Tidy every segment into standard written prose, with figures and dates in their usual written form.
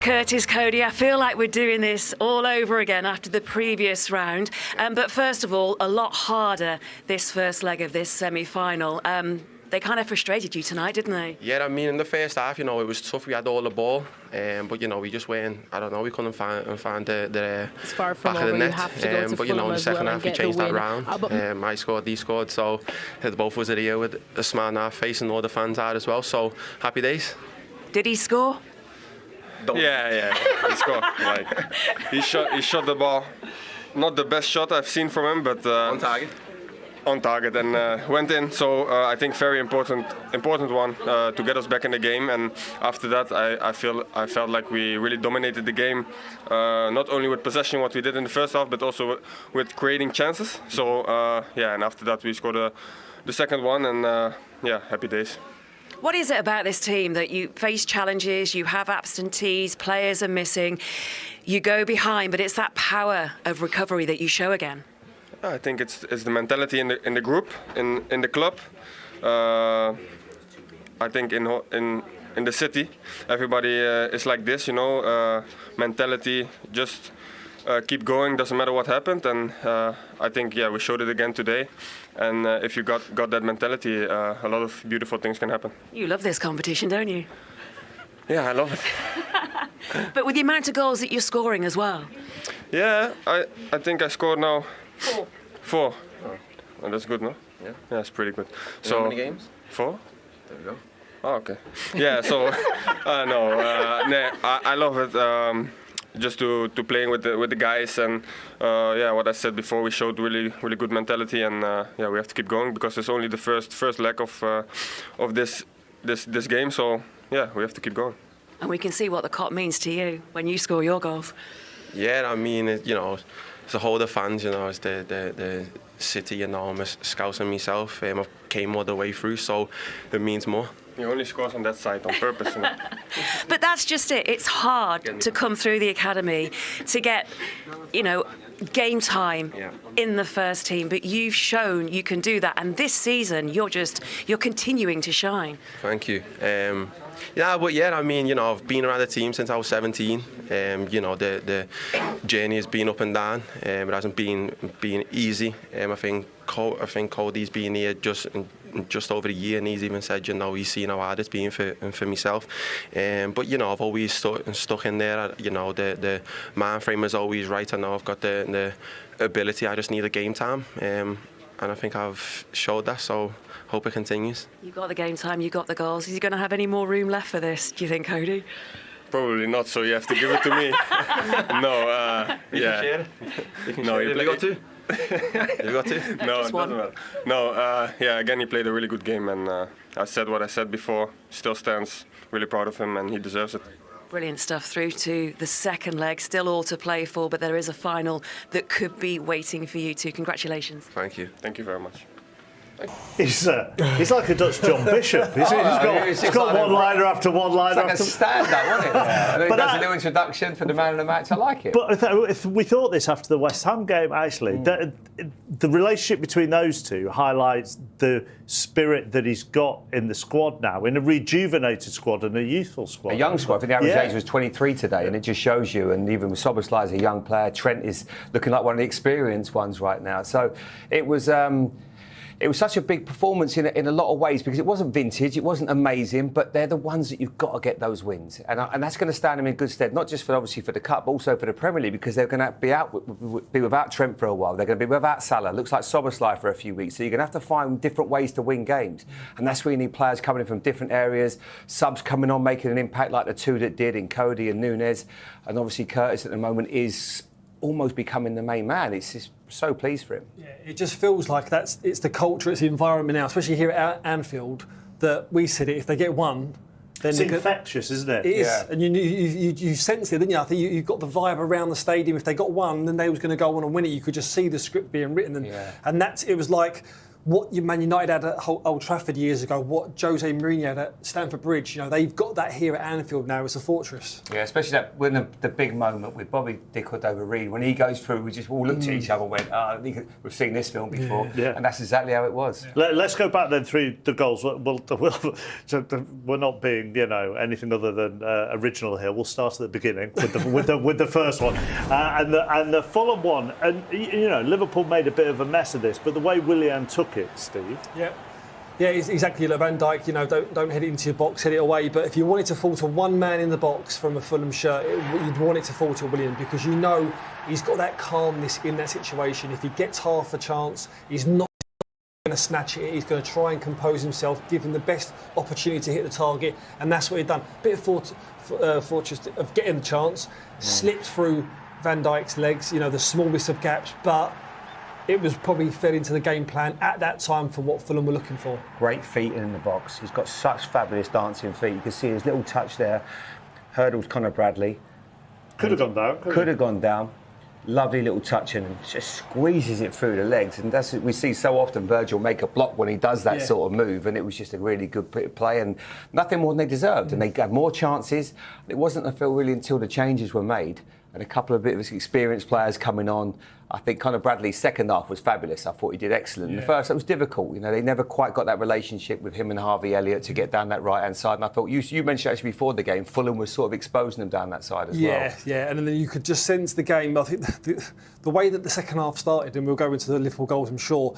Curtis, Cody, I feel like we're doing this all over again after the previous round. But first of all, a lot harder this first leg of this semi-final. They kind of frustrated you tonight, didn't they? Yeah, I mean, in the first half, it was tough. We had all the ball, but we just weren't. I don't know. We couldn't find the it's far from back of the net. You have to go to but in the second half, we changed that round. I scored, he scored. So both of us are here with a smile on our face, and all the fans are as well. So happy days. Did he score? Yeah, he scored. He shot the ball. Not the best shot I've seen from him, but on target and went in. So I think very important one to get us back in the game. And after that, I felt like we really dominated the game, not only with possession, what we did in the first half, but also with creating chances. So and after that we scored the second one, and happy days. What is it about this team that you face challenges, you have absentees, players are missing, you go behind, but it's that power of recovery that you show again? I think it's the mentality in the group, in the club. I think in the city, everybody is like this, mentality, just keep going, doesn't matter what happened. And I think, we showed it again today. And if you got that mentality, a lot of beautiful things can happen. You love this competition, don't you? Yeah, I love it. But with the amount of goals that you're scoring as well? Yeah, I think I scored now 4. Oh, that's good, no? Yeah. Yeah, it's pretty good. So how many games? 4. There we go. Oh, okay. Yeah, so I love it. Just to playing with the guys, and what I said before, we showed really good mentality, and we have to keep going because it's only the first leg of this game. So we have to keep going. And we can see what the cup means to you when you score your goals. Yeah, I mean, it's the whole of the fans, it's the city, I'm Scouse and myself. I came all the way through, so it means more. He only scores on that side on purpose. But that's just it. It's hard to come through the academy to get, game time in the first team. But you've shown you can do that. And this season, you're continuing to shine. Thank you. I mean, I've been around the team since I was 17. The journey has been up and down. It hasn't been easy. I think Cody's been here just over a year, and he's even said, he's seen how hard it's been for myself. But I've always stuck in there. The mind frame is always right. I know I've got the ability. I just need the game time, and I think I've showed that. So hope it continues. You got the game time. You got the goals. Is he going to have any more room left for this? Do you think, Cody? Probably not. So you have to give it to me. No. You can share it. No, you got two. You got two? No, it doesn't matter. No, again, he played a really good game, and I said what I said before. Still stands. Really proud of him, and he deserves it. Brilliant stuff through to the second leg. Still all to play for, but there is a final that could be waiting for you too. Congratulations. Thank you. Thank you very much. He's like a Dutch John Bishop. He's got one-liner after one-liner. It's like a stand-up, wasn't it? Yeah. He does a little introduction for the man of the match. I like it. But we thought this after the West Ham game, actually. The relationship between those two highlights the spirit that he's got in the squad now, in a rejuvenated squad and a youthful squad. A young squad. I think the average age was 23 today, and it just shows you. And even with Szoboszlai as a young player, Trent is looking like one of the experienced ones right now. So it was such a big performance in a lot of ways, because it wasn't vintage, it wasn't amazing, but they're the ones that you've got to get those wins. And that's going to stand them in good stead, not just for the Cup, but also for the Premier League, because they're going to be without Trent for a while. They're going to be without Salah. Looks like Szoboszlai for a few weeks. So you're going to have to find different ways to win games. And that's where you need players coming in from different areas, subs coming on, making an impact like the two that did in Cody and Nunes. And obviously Curtis at the moment is almost becoming the main man. It's just so pleased for him. Yeah, it just feels like it's the culture, it's the environment now, especially here at Anfield, that we said it, if they get one, then it's infectious, isn't it? It is, and you sense it, didn't you? I think you got the vibe around the stadium. If they got one, then they was going to go on and win it. You could just see the script being written, and it was like what Man United had at Old Trafford years ago, what Jose Mourinho had at Stamford Bridge, they've got that here at Anfield now as a fortress. Yeah, especially that when the big moment with Bobby De Cordova-Reid, when he goes through, we just all looked at each other and went, we've seen this film before. Yeah. And that's exactly how it was. Let's go back then through the goals. So we're not being, anything other than original here. We'll start at the beginning with the first one. And the Fulham one, and Liverpool made a bit of a mess of this, but the way Willian took it, Steve. Yeah, exactly. Van Dijk, don't head it into your box, head it away. But if you want it to fall to one man in the box from a Fulham shirt, you'd want it to fall to Willian, because he's got that calmness in that situation. If he gets half a chance, he's not going to snatch it. He's going to try and compose himself, give him the best opportunity to hit the target, and that's what he'd done. Bit of fortress of getting the chance, slipped through Van Dijk's legs. The smallest of gaps, but it was probably fed into the game plan at that time for what Fulham were looking for. Great feet in the box. He's got such fabulous dancing feet. You can see his little touch there. Hurdles Conor Bradley. Could have gone down. Could have gone down. Lovely little touch and just squeezes it through the legs. And that's what we see so often. Virgil make a block when he does that sort of move. And it was just a really good bit of play and nothing more than they deserved. And they had more chances. It wasn't, I feel, really until the changes were made and a couple of bit of experienced players coming on. I think Conor Bradley's second half was fabulous. I thought he did excellent. In the first, it was difficult. They never quite got that relationship with him and Harvey Elliott to get down that right-hand side. And I thought, you mentioned actually before the game, Fulham was sort of exposing them down that side as well. Yeah, and then you could just sense the game. I think the way that the second half started, and we'll go into the Liverpool goals, I'm sure,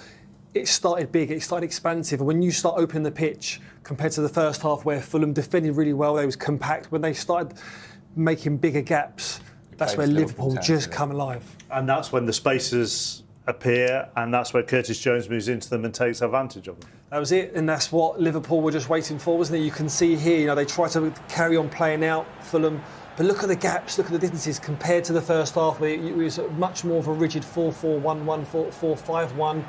it started big, it started expansive. And when you start opening the pitch, compared to the first half where Fulham defended really well, they was compact. When they started making bigger gaps, that's where Liverpool just come alive. And that's when the spaces appear, and that's where Curtis Jones moves into them and takes advantage of them. That was it, and that's what Liverpool were just waiting for, wasn't it? You can see here, they try to carry on playing out Fulham, but look at the gaps, look at the distances compared to the first half, where it was much more of a rigid 4-4-1-1, 4-4-5-1,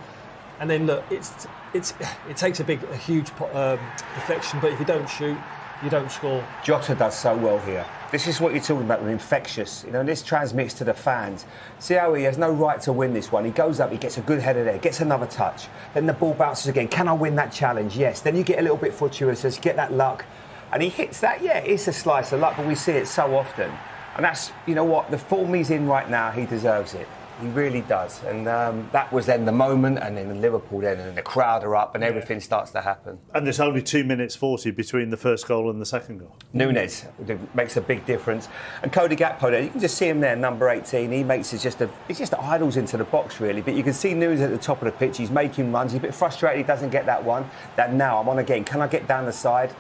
and then look, it takes a huge deflection, but if you don't shoot, you don't score. Jota does so well here. This is what you're talking about with infectious. This transmits to the fans. See how he has no right to win this one. He goes up, he gets a good header there, gets another touch. Then the ball bounces again. Can I win that challenge? Yes. Then you get a little bit fortuitous, you get that luck. And he hits that. Yeah, it's a slice of luck, but we see it so often. And that's, the form he's in right now, he deserves it. He really does. And that was then the moment, and then Liverpool then, and the crowd are up, and everything starts to happen. And there's only 2 minutes 40 between the first goal and the second goal. Nunes makes a big difference. And Cody Gakpo there, you can just see him there, number 18. He makes it he's just idles into the box, really. But you can see Nunes at the top of the pitch. He's making runs. He's a bit frustrated he doesn't get that one. That now, I'm on again. Can I get down the side?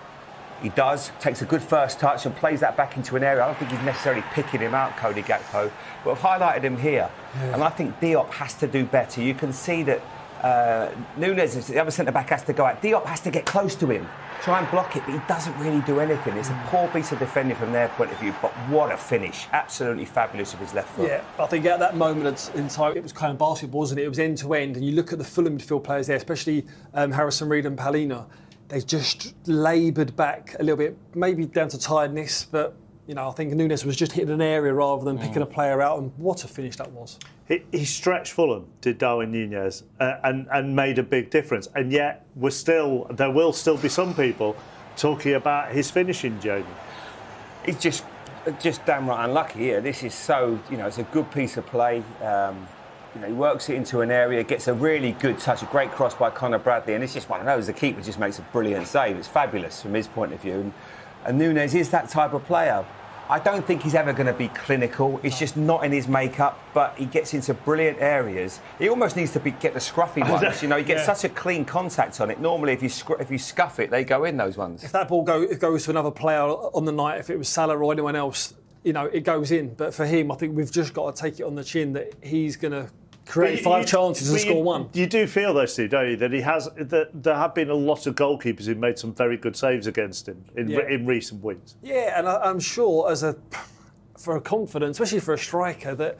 He does, takes a good first touch and plays that back into an area. I don't think he's necessarily picking him out, Cody Gakpo, but I've highlighted him here. Yeah. And I think Diop has to do better. You can see that Nunes, the other centre-back, has to go out. Diop has to get close to him, try and block it, but he doesn't really do anything. It's a poor piece of defending from their point of view, but what a finish. Absolutely fabulous with his left foot. Yeah, I think at that moment in time, it was kind of basketball, wasn't it? It was end-to-end, and you look at the Fulham midfield players there, especially Harrison Reed and Palina. They just laboured back a little bit, maybe down to tiredness, but I think Nunes was just hitting an area rather than picking a player out, and what a finish that was. He stretched Fulham, did Darwin Núñez, and made a big difference. And yet, there will still be some people talking about his finishing, Jamie. He's just damn right unlucky here. This is so, it's a good piece of play. He works it into an area, gets a really good touch, a great cross by Conor Bradley, and it's just one of those. The keeper just makes a brilliant save. It's fabulous from his point of view. And Nunes is that type of player. I don't think he's ever going to be clinical. It's just not in his makeup, but he gets into brilliant areas. He almost needs to get the scruffy ones. He gets such a clean contact on it. Normally, if you scuff it, they go in, those ones. If that ball goes to another player on the night, if it was Salah or anyone else, it goes in. But for him, I think we've just got to take it on the chin that he's going to create 5 chances and score 1. You do feel though, Steve, don't you, that there have been a lot of goalkeepers who've made some very good saves against him in recent weeks. Yeah, and I'm sure for a confidence, especially for a striker, that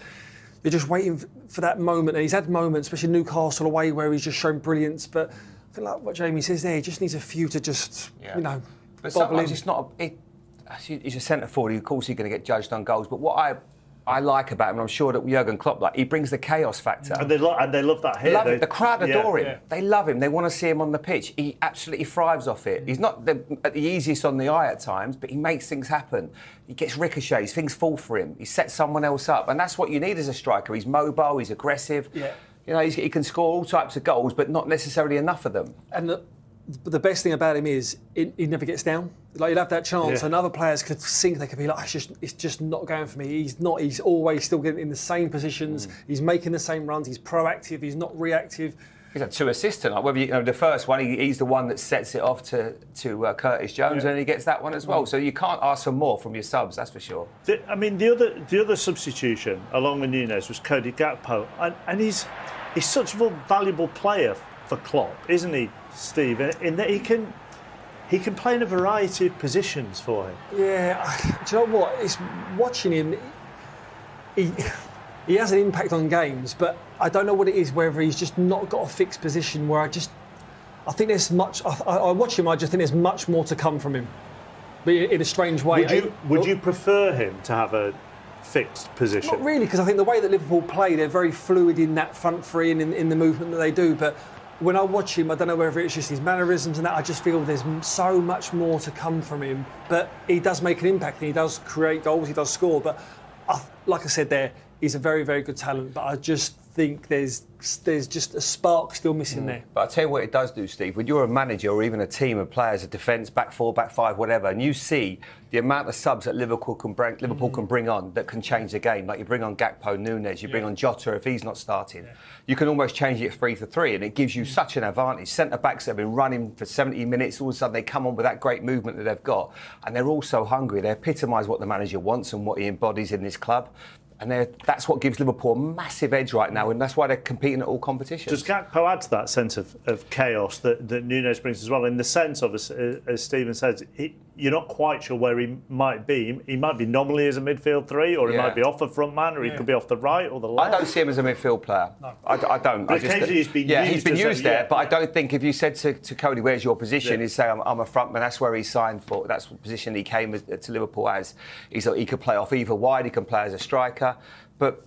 you're just waiting for that moment. And he's had moments, especially Newcastle away, where he's just shown brilliance. But I feel like what Jamie says there, he just needs a few to just, But sometimes it's not. He's a centre forward. Of course, he's going to get judged on goals. But what I I like about him, and I'm sure that Jurgen Klopp, he brings the chaos factor. And they love that here. The crowd adore him. Yeah. They love him. They want to see him on the pitch. He absolutely thrives off it. He's not the easiest on the eye at times, but he makes things happen. He gets ricochets. Things fall for him. He sets someone else up, and that's what you need as a striker. He's mobile. He's aggressive. Yeah. You know, he can score all types of goals, but not necessarily enough of them. And the best thing about him is he never gets down. Like, he'll have that chance, and other players could think, they could be like, it's just not going for me. He's not. He's always still getting in the same positions. He's making the same runs. He's proactive. He's not reactive. He's had 2 assists tonight. Whether the first one, he's the one that sets it off to Curtis Jones, and he gets that one as well. So you can't ask for more from your subs, that's for sure. The other substitution along with Nunes was Cody Gakpo, and he's such a valuable player for Klopp, isn't he, Steve? In that he can play in a variety of positions for him. Yeah, do you know what? It's watching him. He has an impact on games, but I don't know what it is. Whether he's just not got a fixed position. I think there's much. I watch him. I just think there's much more to come from him, but in a strange way. Would you prefer him to have a fixed position? Not really, because I think the way that Liverpool play, they're very fluid in that front three and in the movement that they do. But when I watch him, I don't know whether it's just his mannerisms and that. I just feel there's so much more to come from him. But he does make an impact, and he does create goals, he does score. But like I said there, he's a very, very good talent. But I just think there's just a spark still missing there. But I'll tell you what it does do, Steve. When you're a manager or even a team of players, a defence, back 4, back 5, whatever, and you see the amount of subs that Liverpool can bring on that can change the game. Like you bring on Gakpo, Nunes, you bring on Jota if he's not starting. Yeah. You can almost change it 3-3, and it gives you such an advantage. Centre-backs that have been running for 70 minutes, all of a sudden they come on with that great movement that they've got, and they're all so hungry. They epitomise what the manager wants and what he embodies in this club. And that's what gives Liverpool a massive edge right now, and that's why they're competing at all competitions. Does Gakpo add to that sense of chaos that Nunes brings as well? In the sense of, as Stephen says, you're not quite sure where he might be. He might be nominally as a midfield 3, or he might be off the front man, or he could be off the right or the left. I don't see him as a midfield player. No. I don't. But occasionally he's been used. He's been used there, but I don't think if you said to Cody, where's your position, he'd say, I'm a front man. That's where he signed for. That's the position he came to Liverpool as. He could play off either wide, he can play as a striker. But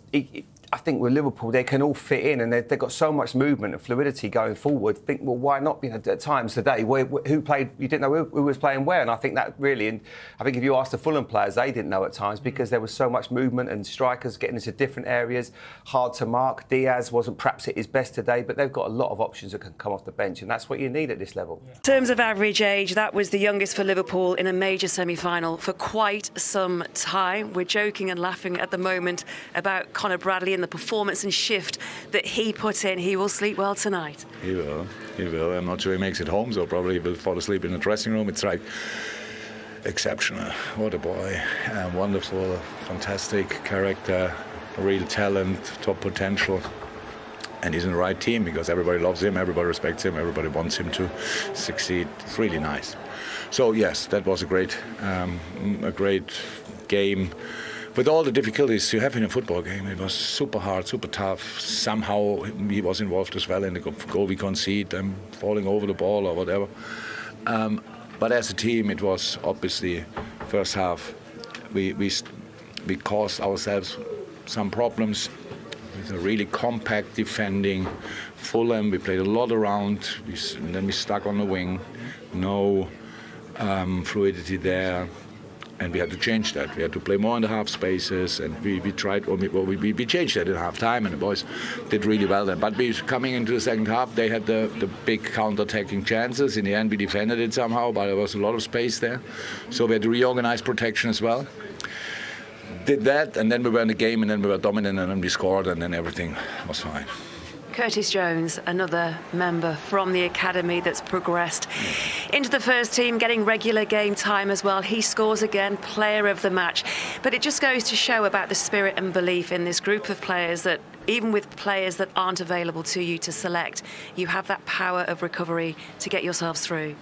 I think with Liverpool, they can all fit in, and they've got so much movement and fluidity going forward. Think, well, why not? At times today, who played? You didn't know who was playing where, and I think that really. And I think if you asked the Fulham players, they didn't know at times because there was so much movement and strikers getting into different areas, hard to mark. Diaz wasn't perhaps at his best today, but they've got a lot of options that can come off the bench, and that's what you need at this level. In terms of average age, that was the youngest for Liverpool in a major semi-final for quite some time. We're joking and laughing at the moment about Conor Bradley and the performance and shift that he put in. He will sleep well tonight. He will. I'm not sure he makes it home, so probably he will fall asleep in the dressing room. It's like exceptional. What a boy. Wonderful, fantastic character, real talent, top potential. And he's in the right team because everybody loves him, everybody respects him, everybody wants him to succeed. It's really nice. So yes, that was a great game. With all the difficulties you have in a football game, it was super hard, super tough. Somehow he was involved as well in the goal we concede, falling over the ball or whatever. But as a team, it was obviously first half. We caused ourselves some problems with a really compact defending. Fulham, we played a lot around, and then we stuck on the wing. No fluidity there. And we had to change that. We had to play more in the half spaces, and we tried. We changed that in half time, and the boys did really well then. But coming into the second half, they had the big counter-attacking chances. In the end, we defended it somehow, but there was a lot of space there. So we had to reorganize protection as well. Did that, and then we were in the game, and then we were dominant, and then we scored, and then everything was fine. Curtis Jones, another member from the academy that's progressed into the first team, getting regular game time as well. He scores again, player of the match. But it just goes to show about the spirit and belief in this group of players that even with players that aren't available to you to select, you have that power of recovery to get yourselves through.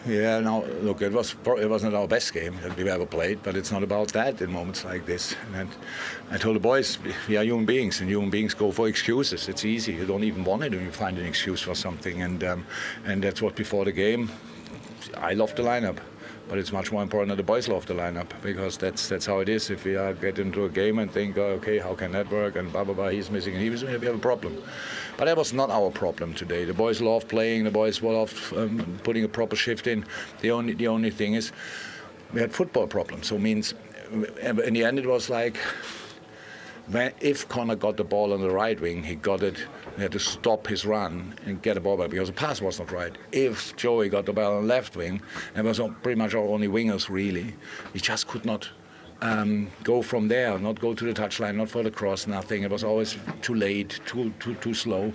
Yeah, no, look, it wasn't our best game that we've ever played, but it's not about that in moments like this. And I told the boys, we are human beings, and human beings go for excuses. It's easy. You don't even want it when you find an excuse for something. And that's what before the game, I loved the lineup. But it's much more important that the boys love the lineup, because that's how it is. If we get into a game and think, oh, okay, how can that work? And blah, blah, blah, he's missing and he was, we have a problem. But that was not our problem today. The boys love playing, the boys love putting a proper shift in. The only thing is we had football problems. So it means in the end it was like, if Connor got the ball on the right wing, he got it. He had to stop his run and get the ball back because the pass was not right. If Joey got the ball on the left wing, and it was pretty much our only wingers really, we just could not go from there, not go to the touchline, not for the cross, nothing. It was always too late, too slow.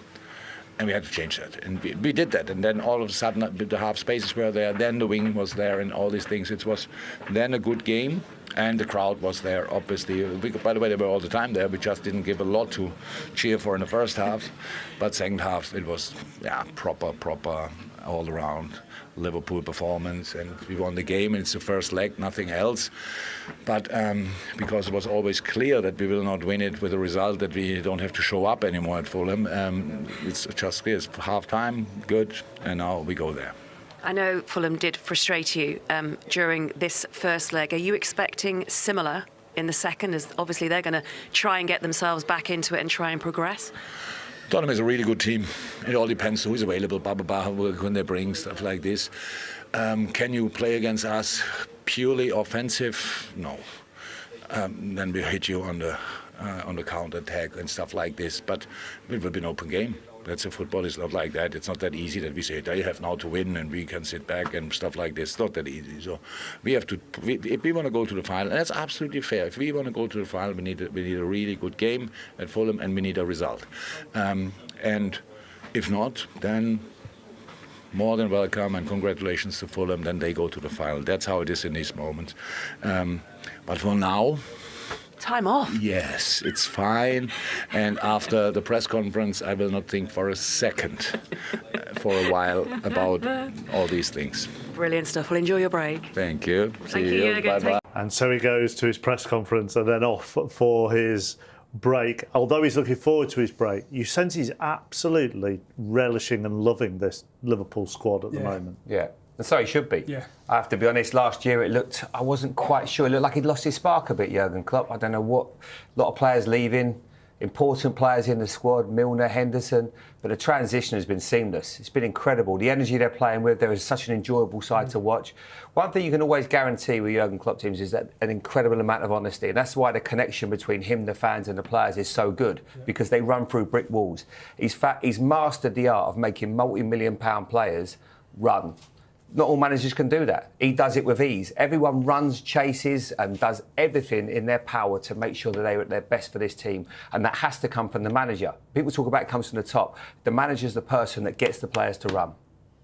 And we had to change that. And we did that. And then all of a sudden, the half spaces were there, then the wing was there and all these things. It was then a good game. And the crowd was there, obviously. By the way, they were all the time there. We just didn't give a lot to cheer for in the first half. But second half, it was proper, all-around Liverpool performance. And we won the game, and it's the first leg, nothing else. But because it was always clear that we will not win it with a result that we don't have to show up anymore at Fulham, it's just clear. It's half-time, good, and now we go there. I know Fulham did frustrate you during this first leg. Are you expecting similar in the second, as obviously they're going to try and get themselves back into it and try and progress? Tottenham is a really good team. It all depends who's available, who can they bring, stuff like this. Can you play against us purely offensive? No. Then we hit you on the counter attack and stuff like this. But it will be an open game. That's a football. It's not like that. It's not that easy that we say they have now to win and we can sit back and stuff like this. It's not that easy. So we have to. If we want to go to the final, and that's absolutely fair. If we want to go to the final, we need a really good game at Fulham, and we need a result. And if not, then more than welcome and congratulations to Fulham. Then they go to the final. That's how it is in these moments. But for now. Time off. Yes, it's fine. And after the press conference, I will not think for a second for a while about all these things. Brilliant stuff. Well, enjoy your break. Thank you. Thank you. Bye-bye. And so he goes to his press conference and then off for his break. Although he's looking forward to his break, you sense he's absolutely relishing and loving this Liverpool squad at the moment. Yeah. And so he should be. Yeah. I have to be honest, last year I wasn't quite sure. It looked like he'd lost his spark a bit, Jurgen Klopp. I don't know what. A lot of players leaving, important players in the squad, Milner, Henderson. But the transition has been seamless. It's been incredible. The energy they're playing with, there is such an enjoyable side to watch. One thing you can always guarantee with Jurgen Klopp teams is that an incredible amount of honesty. And that's why the connection between him, the fans and the players is so good, because they run through brick walls. He's mastered the art of making multi-million-pound players run. Not all managers can do that. He does it with ease. Everyone runs, chases and does everything in their power to make sure that they're at their best for this team. And that has to come from the manager. People talk about it comes from the top. The manager's the person that gets the players to run.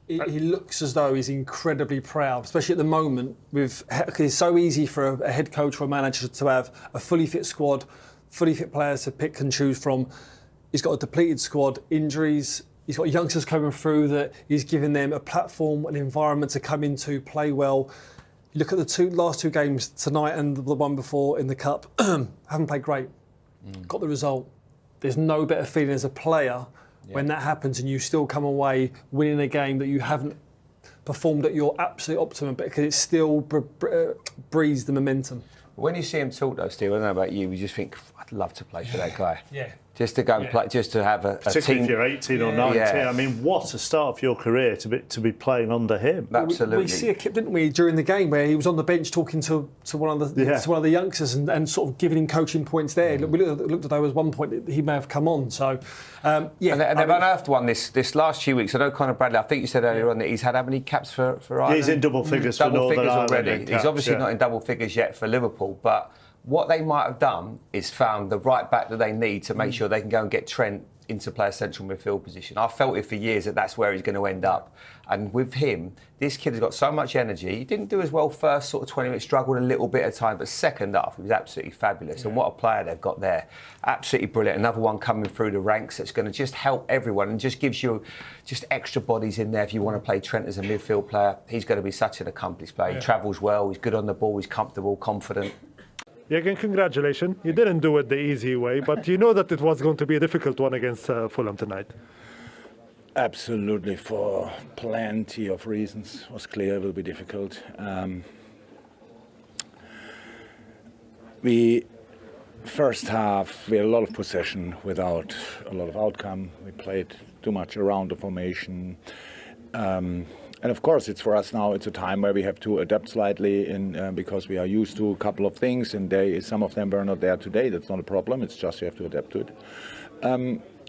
He looks as though he's incredibly proud, especially at the moment. Because it's so easy for a head coach or a manager to have a fully fit squad, fully fit players to pick and choose from. He's got a depleted squad, injuries. He's got youngsters coming through that he's giving them a platform, an environment to come into, play well. You look at the last two games tonight and the one before in the Cup, haven't played great. Got the result. There's no better feeling as a player when that happens and you still come away winning a game that you haven't performed at your absolute optimum, because it still breathes the momentum. When you see him talk though, Steve, I don't know about you, you just think, I'd love to play for that guy. Yeah. Just to go and play, just to have a Particularly team. if you're 18 or 19. I mean, what a start for your career to be playing under him. Absolutely. We see a clip, didn't we, during the game where he was on the bench talking to one of the youngsters and sort of giving him coaching points there. We looked at there was one point that he may have come on. So, And they've unearthed one this last few weeks. I know Conor Bradley, I think you said earlier on that he's had how many caps for Ireland? He's in double figures for Northern Ireland already. He's obviously not in double figures yet for Liverpool, but what they might have done is found the right back that they need to make sure they can go and get Trent into play a central midfield position. I felt it for years that that's where he's going to end up. And with him, this kid has got so much energy. He didn't do as well first sort of 20 minutes, struggled a little bit of time, but second half, he was absolutely fabulous. And what a player they've got there. Absolutely brilliant. Another one coming through the ranks that's going to just help everyone and just gives you just extra bodies in there if you want to play Trent as a midfield player. He's going to be such an accomplished player. He travels well, he's good on the ball, he's comfortable, confident. Jürgen, congratulations. You didn't do it the easy way, but you know that it was going to be a difficult one against Fulham tonight. Absolutely, for plenty of reasons. It was clear it will be difficult. First half, we had a lot of possession without a lot of outcome. We played too much around the formation. And of course, it's for us now, it's a time where we have to adapt slightly because we are used to a couple of things, and some of them were not there today. That's not a problem. It's just you have to adapt to it.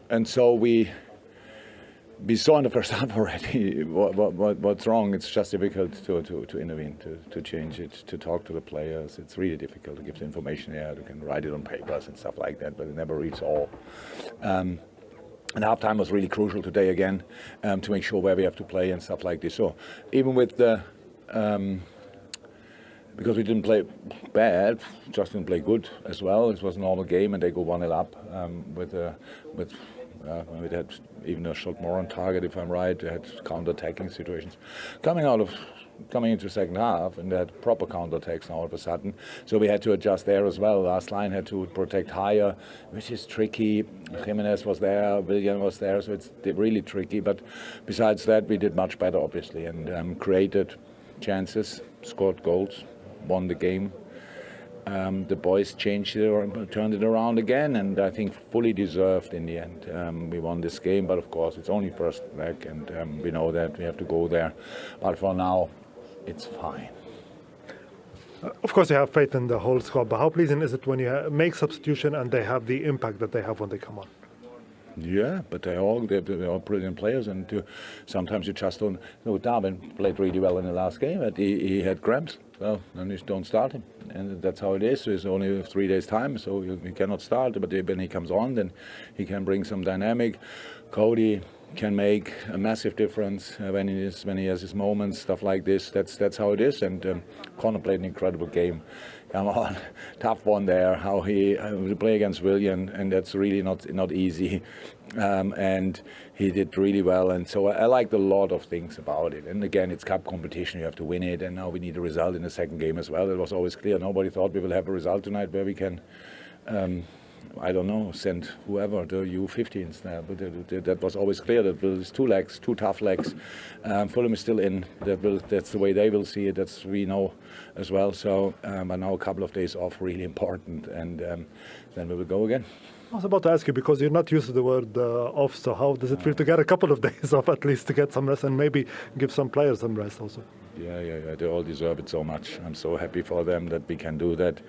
And so we saw in the first half already what's wrong. It's just difficult to intervene, to change it, to talk to the players. It's really difficult to give the information. Yeah, you can write it on papers and stuff like that, but it never reads all. And halftime was really crucial today again, to make sure where we have to play and stuff like this. So even with the because we didn't play bad, just didn't play good as well. It was a normal game, and they go 1-0 up we had even a shot more on target, if I'm right. They had counter-attacking situations. Coming into the second half, and they had proper counter-attacks now all of a sudden. So we had to adjust there as well. Last line had to protect higher, which is tricky. Jimenez was there, Willian was there, so it's really tricky. But besides that, we did much better, obviously, and created chances, scored goals, won the game. The boys changed it or turned it around again, and I think fully deserved in the end. We won this game, but of course it's only first leg, and we know that we have to go there. But for now, it's fine. Of course, you have faith in the whole squad, but how pleasing is it when you make substitution and they have the impact that they have when they come on? Yeah, but they're all brilliant players, and sometimes you just don't. Darwin played really well in the last game, but he had cramps. Well, then you don't start him, and that's how it is. So it's only 3 days' time, so you cannot start. But when he comes on, then he can bring some dynamic. Cody can make a massive difference when he has his moments, stuff like this. That's how it is. And Connor played an incredible game. Come on, tough one there. How he play against Willian, and that's really not easy. And he did really well, and so I liked a lot of things about it. And again, it's cup competition; you have to win it. And now we need a result in the second game as well. It was always clear. Nobody thought we will have a result tonight where we can. I don't know, send whoever, the U15s there. But that was always clear that there's 2 legs, 2 tough legs. Fulham is still in. That's the way they will see it. That's we know as well. So, but now a couple of days off, really important. And then we will go again. I was about to ask you, because you're not used to the word off, so how does it feel to get a couple of days off at least to get some rest and maybe give some players some rest also? Yeah. They all deserve it so much. I'm so happy for them that we can do that.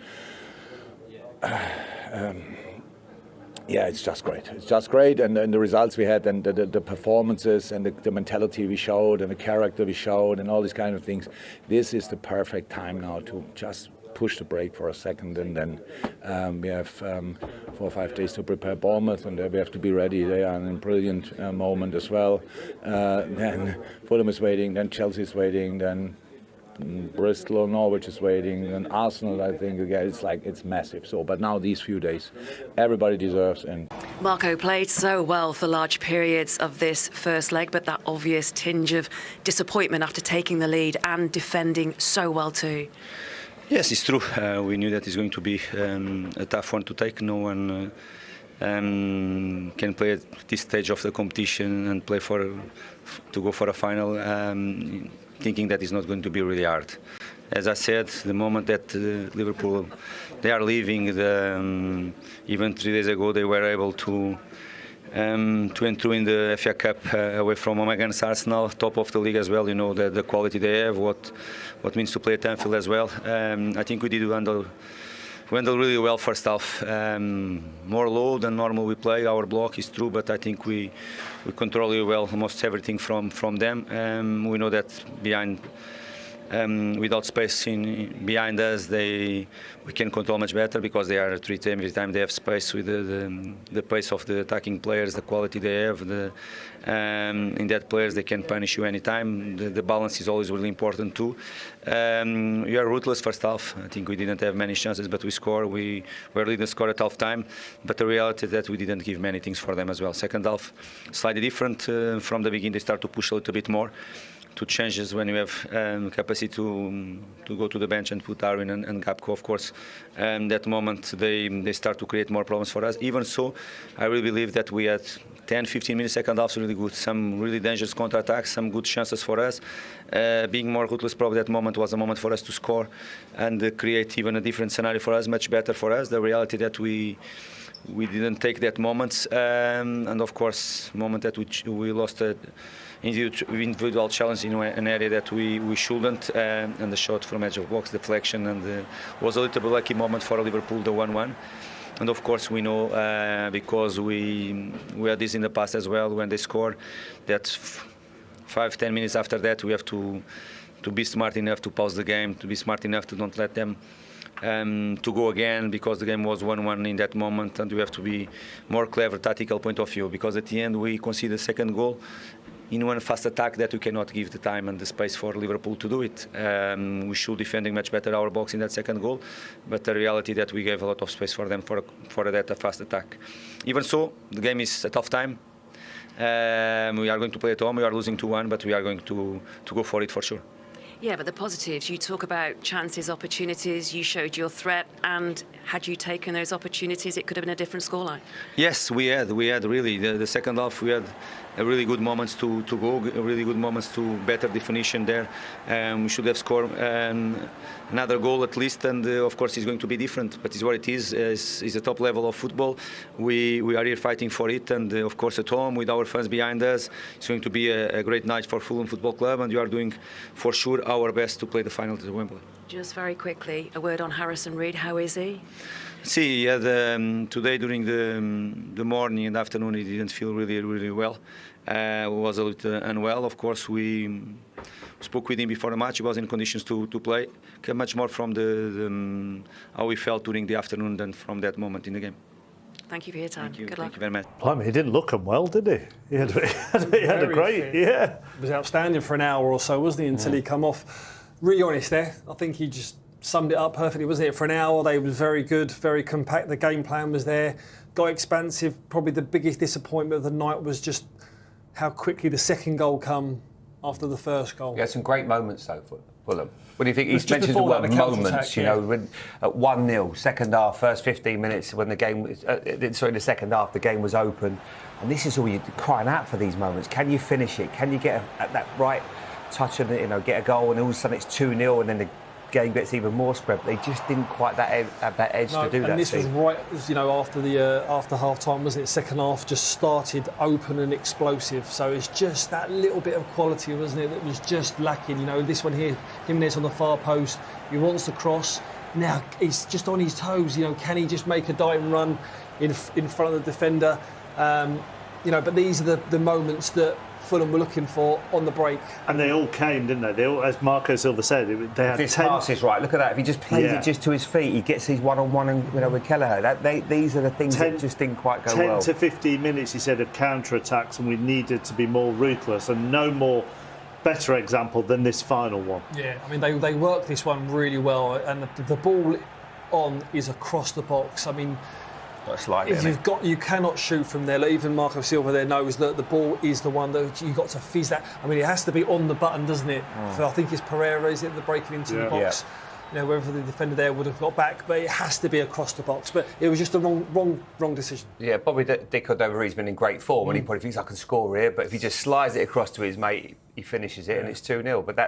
Yeah, it's just great. It's just great, and the results we had, and the performances, and the mentality we showed, and the character we showed, and all these kind of things. This is the perfect time now to just push the brake for a second, and then we have 4 or 5 days to prepare Bournemouth, and we have to be ready. They are in a brilliant moment as well. Then Fulham is waiting, then Chelsea is waiting, then Bristol or Norwich is waiting, and Arsenal, I think, again, it's massive. So, but now these few days, everybody deserves. And Marco played so well for large periods of this first leg, but that obvious tinge of disappointment after taking the lead and defending so well too. Yes, it's true. We knew that it's going to be a tough one to take. No one can play at this stage of the competition and play to go for a final. Thinking that it's not going to be really hard. As I said, the moment that Liverpool, they are leaving, even 3 days ago they were able to enter in the FA Cup away from home against Arsenal, top of the league as well. You know the quality they have, what means to play at Anfield as well. I think we did handle really well first half. More low than normal we play. Our block is true, but I think we control really well almost everything from them. We know that behind, without space behind us, we can control much better because they are every time they have space with the pace of the attacking players, the quality they have. In that players they can punish you anytime. The balance is always really important too. We are ruthless first half. I think we didn't have many chances, but we score. We were leading the score at half time, but the reality is that we didn't give many things for them as well. Second half, slightly different. From the beginning they start to push a little bit more to changes when you have capacity to go to the bench and put Darwin and Gapco, of course. That moment they start to create more problems for us. Even so, I really believe that we had 10-15 minutes second half really good, some really dangerous counter-attacks, some good chances for us. Being more ruthless probably that moment was a moment for us to score and create even a different scenario for us, much better for us. The reality that we didn't take that moment, and of course moment that we lost a individual challenge in an area that we shouldn't, and the shot from edge of box deflection, and was a little bit lucky moment for Liverpool, the 1-1. And of course we know, because we had this in the past as well, when they score, that 5-10 minutes after that we have to be smart enough to pause the game, to be smart enough to not let them to go again, because the game was 1-1 in that moment, and we have to be more clever tactical point of view, because at the end we concede the second goal in one fast attack that we cannot give the time and the space for Liverpool to do it. We should defending much better our box in that second goal, but the reality that we gave a lot of space for them for that fast attack. Even so, the game is a tough time. We are going to play at home. We are losing 2-1, but we are going to go for it for sure. Yeah, but the positives, you talk about chances, opportunities, you showed your threat, and had you taken those opportunities, it could have been a different scoreline. Yes, we had really. The second half, we had really good moments to go, really good moments to better definition there. We should have scored another goal at least, and of course it's going to be different, but it's what it is. It's a top level of football. We are here fighting for it, and of course at home with our fans behind us, it's going to be a great night for Fulham Football Club, and we are doing for sure our best to play the final at Wembley. Just very quickly, a word on Harrison Reed. How is he? See, today during the morning and afternoon he didn't feel really well. Was a little unwell. Of course, we spoke with him before the match. He was in conditions to play. Came much more from how he felt during the afternoon than from that moment in the game. Thank you for your time. Thank you. Good luck. Thank you very much. Blimey, he didn't look unwell, did he? He had a great, yeah. He was outstanding for an hour or so, wasn't he, until he come off. Really honest there. I think he just summed it up perfectly, wasn't it? For an hour, they was very good, very compact. The game plan was there. Got expansive. Probably the biggest disappointment of the night was just how quickly the second goal come after the first goal. He had some great moments though for Fulham. When you think he's mentioned the word moments, you know, when at 1-0, second half, first 15 minutes when the game, the second half, the game was open, and this is all you're crying out for these moments. Can you finish it? Can you get that right touch and get a goal, and all of a sudden it's 2-0, and then the game gets even more spread. But they just didn't quite have that edge to do that. And this was right, after half time, wasn't it? Second half just started open and explosive. So it's just that little bit of quality, wasn't it, that was just lacking. You know, this one here, Jimenez on the far post, he wants to cross. Now he's just on his toes. You know, can he just make a diving run in front of the defender? But these are the moments that Fulham were looking for on the break. And they all came, didn't they? They all, as Marco Silva said, they had 10 passes, right? Look at that. If he just plays it just to his feet, he gets his one-on-one and, with Kelleher. These are the things that just didn't quite go well. 10 to 15 minutes, he said, of counter-attacks, and we needed to be more ruthless, and no more better example than this final one. Yeah, I mean, they worked this one really well, and the ball on is across the box. I mean, you cannot shoot from there. Like, even Marco Silva there knows that the ball is the one that you've got to fizz that. I mean, it has to be on the button, doesn't it? So I think it's Pereira, is it, the breaking into the box? Yeah. You know, whether the defender there would have got back, but it has to be across the box. But it was just a wrong decision. Yeah, Bobby De Cordova's been in great form, and he probably thinks I can score here. But if he just slides it across to his mate, he finishes it, and it's 2-0. But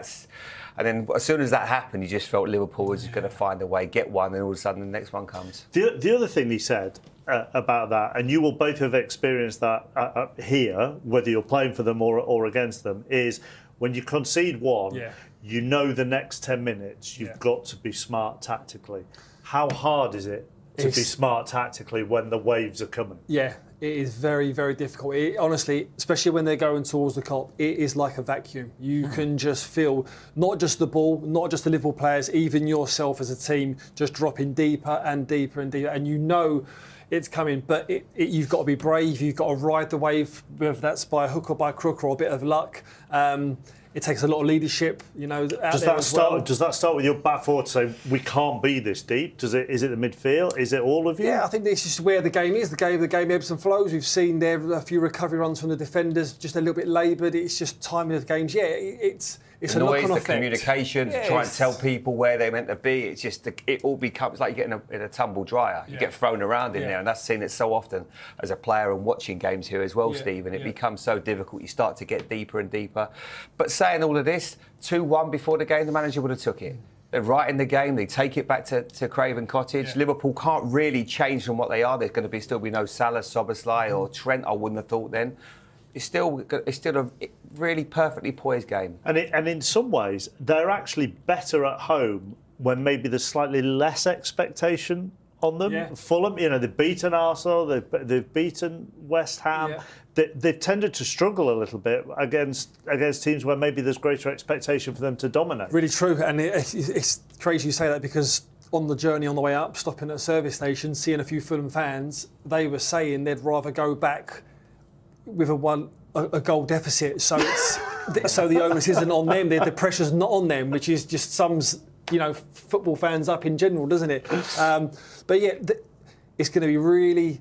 and then as soon as that happened, you just felt Liverpool was going to find a way, get one, and all of a sudden the next one comes. The other thing he said about that, and you will both have experienced that here, whether you're playing for them or against them, is when you concede one, you know the next 10 minutes you've got to be smart tactically. How hard is it to be smart tactically when the waves are coming? Yeah, it is very, very difficult. Honestly, especially when they're going towards the Kop, it is like a vacuum. You can just feel not just the ball, not just the Liverpool players, even yourself as a team just dropping deeper and deeper and deeper, and you know it's coming, but you've got to be brave. You've got to ride the wave, whether that's by hook or by crook or a bit of luck. it takes a lot of leadership, you know. Does that start with your back four to say we can't be this deep? Is it the midfield? Is it all of you? Yeah, I think this is where the game is. The game ebbs and flows. We've seen there a few recovery runs from the defenders, just a little bit laboured. It's just timing of games. Yeah, it's a knock-on effect. The communication, to try and tell people where they're meant to be. It's just it all becomes like you get in a tumble dryer. You get thrown around in there, and that's seen it so often as a player and watching games here as well, Stephen. It becomes so difficult. You start to get deeper and deeper. But saying all of this, 2-1 before the game, the manager would have took it. They're right in the game. They take it back to Craven Cottage. Yeah. Liverpool can't really change from what they are. There's going to still be no Salah, Szoboszlai or Trent. I wouldn't have thought then. It's still a really perfectly poised game. And in some ways, they're actually better at home when maybe there's slightly less expectation on them. Yeah. Fulham, you know, they've beaten Arsenal, they've beaten West Ham. Yeah. They've tended to struggle a little bit against teams where maybe there's greater expectation for them to dominate. Really true, and it's crazy you say that because on the journey on the way up, stopping at a service station, seeing a few Fulham fans, they were saying they'd rather go back with a goal deficit, so so the onus isn't on them. The pressure's not on them, which is just sums football fans up in general, doesn't it? But yeah, it's going to be really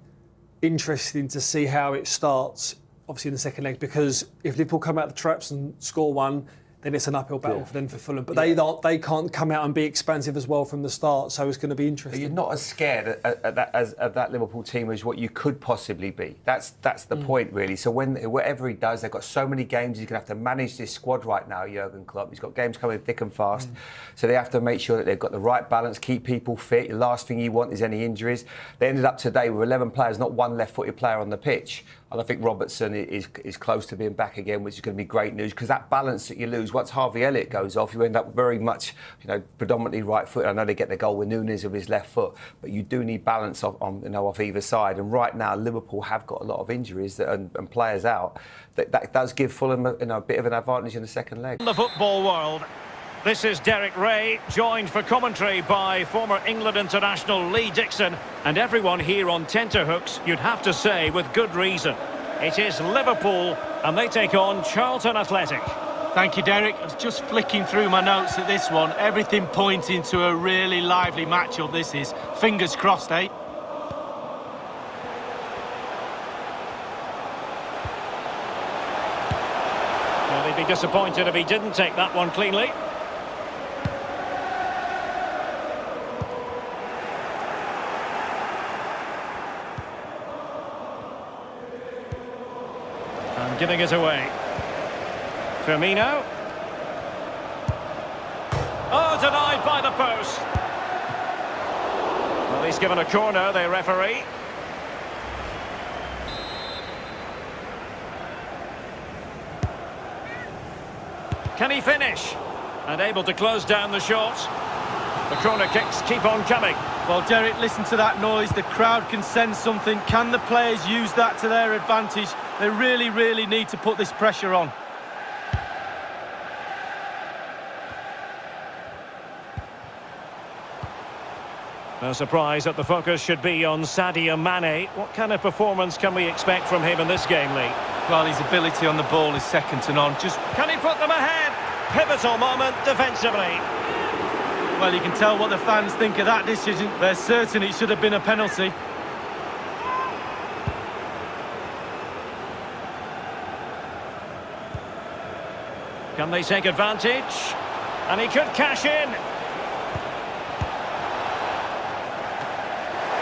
interesting to see how it starts, obviously in the second leg, because if Liverpool come out the traps and score one, then it's an uphill battle for them for Fulham. But they can't come out and be expansive as well from the start, so it's going to be interesting. You're not as scared of that Liverpool team as what you could possibly be. That's the point, really. So whatever he does, they've got so many games. He's going to have to manage this squad right now, Jurgen Klopp. He's got games coming thick and fast. So they have to make sure that they've got the right balance, keep people fit. The last thing you want is any injuries. They ended up today with 11 players, not one left-footed player on the pitch. And I think Robertson is close to being back again, which is going to be great news, because that balance that you lose, once Harvey Elliott goes off, you end up very much, predominantly right foot. I know they get the goal with Nunes with his left foot, but you do need balance off either side. And right now, Liverpool have got a lot of injuries and players out. That does give Fulham a bit of an advantage in the second leg. In the football world, this is Derek Ray, joined for commentary by former England international Lee Dixon, and everyone here on tenterhooks, you'd have to say, with good reason. It is Liverpool, and they take on Charlton Athletic. Thank you, Derek. I was just flicking through my notes at this one. Everything pointing to a really lively matchup, this is. Fingers crossed, eh? Well, they'd be disappointed if he didn't take that one cleanly. Giving it away. Firmino. Oh, denied by the post. Well, he's given a corner, the referee. Can he finish? And able to close down the shot. The corner kicks keep on coming. Well, Derek, listen to that noise. The crowd can sense something. Can the players use that to their advantage? They really, really need to put this pressure on. No surprise that the focus should be on Sadio Mane. What kind of performance can we expect from him in this game, Lee? Well, his ability on the ball is second to none. Can he put them ahead? Pivotal moment defensively. Well, you can tell what the fans think of that decision. They're certain it should have been a penalty. Can they take advantage? And he could cash in.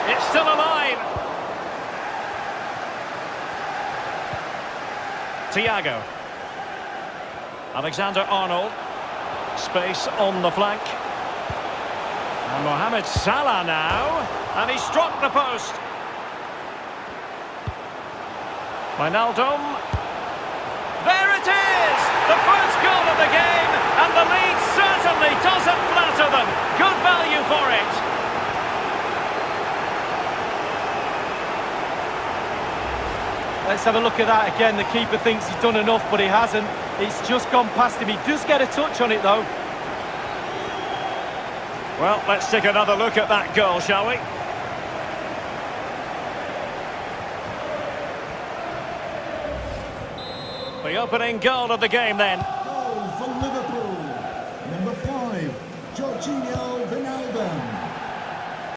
It's still alive. Thiago. Alexander-Arnold. Space on the flank. And Mohamed Salah now. And he struck the post. Wijnaldum. There it is! The first goal of the game, and the lead certainly doesn't flatter them. Good value for it. Let's have a look at that again. The keeper thinks he's done enough, but he hasn't. It's just gone past him. He does get a touch on it, though. Well, let's take another look at that goal, shall we? The opening goal of the game then. Goal for Jorginho.